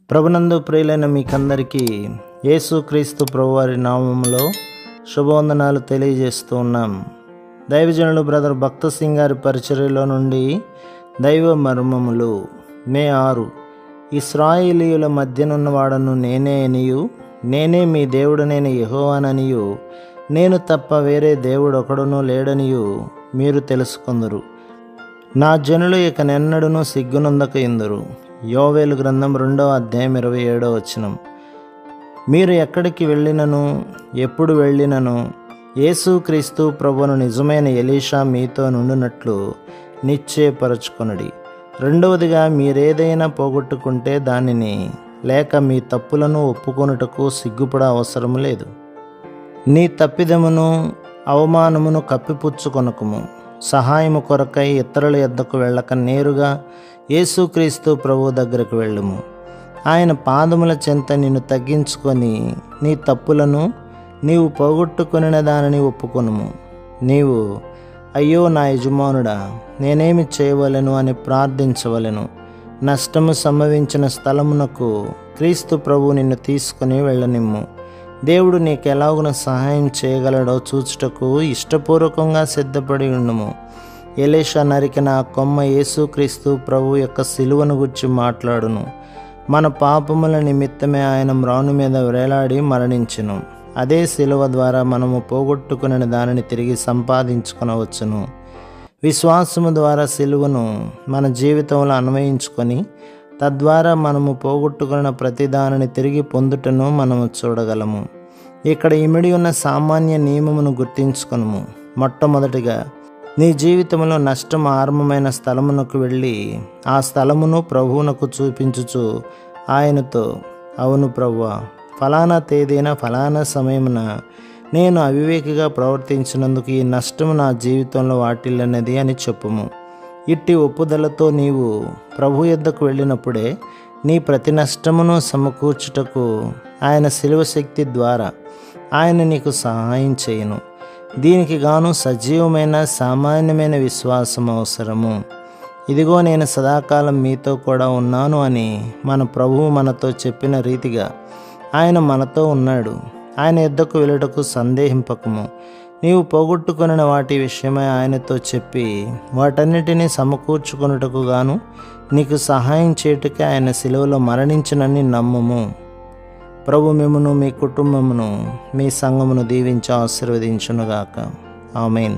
ప్రభునందు ప్రియులైన మీకందరికీ యేసుక్రీస్తు ప్రభువారి నామములో శుభవందనాలు తెలియజేస్తూ ఉన్నాం. దైవజనులు బ్రదర్ భక్త సింగ్ గారి పరిచర్యలో నుండి దైవ మర్మములు మే 6. ఇశ్రాయేలీయుల మధ్యనున్నవాడను నేనే అనియు, నేనే మీ దేవుడనైన యెహోవాననియు, నేను తప్ప వేరే దేవుడొకడునూ లేడనియు మీరు తెలుసుకొందురు. నా జనులు ఇక నెన్నడును సిగ్గునందక ఇందురు. యోవేలు గ్రంథం 2వ అధ్యాయం 27వ వచనం. మీరు ఎక్కడికి వెళ్ళినను ఎప్పుడు వెళ్ళినను యేసుక్రీస్తు ప్రభువును నిజమైన ఎలీషా మీతో నుండినట్లు నిశ్చయపరచుకొనుడి. రెండవదిగా, మీరేదైనా పోగొట్టుకుంటే దానిని లేక మీ తప్పులను ఒప్పుకొనుటకు సిగ్గుపడ అవసరం లేదు. నీ తప్పిదమును అవమానమును కప్పిపుచ్చుకొనకుము. సహాయము కొరకై ఇతరుల యొద్దకు వెళ్ళక నేరుగా యేసుక్రీస్తు ప్రభువు దగ్గరకు వెళ్ళుము. ఆయన పాదముల చెంత నిన్ను తగ్గించుకొని నీ తప్పులను, నీవు పోగొట్టుకొనిన దానిని ఒప్పుకొనుము. నీవు అయ్యో నా యజమానుడా, నేనేమి చేయవలెను అని ప్రార్థించవలెను. నష్టము సంభవించిన స్థలమునకు క్రీస్తు ప్రభువు నిన్ను తీసుకుని వెళ్ళనిమ్ము. దేవుడు నీకు ఎలాగున సహాయం చేయగలడో చూచుటకు ఇష్టపూర్వకంగా సిద్ధపడి ఉండుము. ఎలీషా నరికిన ఆ కొమ్మ యేసుక్రీస్తు ప్రభు యొక్క సిలువను గురించి మాట్లాడును. మన పాపముల నిమిత్తమే ఆయన మ్రాను మీద వేలాడి మరణించును. అదే సిలువ ద్వారా మనము పోగొట్టుకున్న దానిని తిరిగి సంపాదించుకొనవచ్చును. విశ్వాసము ద్వారా సిలువను మన జీవితంలో అన్వయించుకొని తద్వారా మనము పోగొట్టుకున్న ప్రతి దానిని తిరిగి పొందుటను మనము చూడగలము. ఇక్కడ ఇమిడి ఉన్న సామాన్య నియమమును గుర్తించుకొనుము. మొట్టమొదటిగా, నీ జీవితంలో నష్టం ఆరంభమైన స్థలమునకు వెళ్ళి ఆ స్థలమును ప్రభువునకు చూపించుచు ఆయనతో, అవును ప్రభువా, ఫలానా తేదీన ఫలానా సమయమున నేను అవివేకిగా ప్రవర్తించినందుకు ఈ నష్టము నా జీవితంలో వాటిల్లన్నది అని చెప్పుము. ఇట్టి ఒప్పుదలతో నీవు ప్రభు యొద్దకు వెళ్ళినప్పుడే నీ ప్రతి నష్టమును సమకూర్చుటకు ఆయన శిలువ శక్తి ద్వారా ఆయన నీకు సహాయం చేయును. దీనికి గాను సజీవమైన సామాన్యమైన విశ్వాసం అవసరము. ఇదిగో నేను సదాకాలం మీతో కూడా ఉన్నాను అని మన ప్రభువు మనతో చెప్పిన రీతిగా ఆయన మనతో ఉన్నాడు. ఆయన యొద్దకు వెళ్ళుటకు సందేహింపకము. నీవు పోగొట్టుకొనిన వాటి విషయమై ఆయనతో చెప్పి వాటన్నిటినీ సమకూర్చుకొనుటకు గాను నీకు సహాయం చేయుటకే ఆయన సిలువలో మరణించినని నమ్ముము. ప్రభు మిమ్మును, మీ కుటుంబమును, మీ సంఘమును దీవించి ఆశీర్వదించునుగాక. ఆమేన్.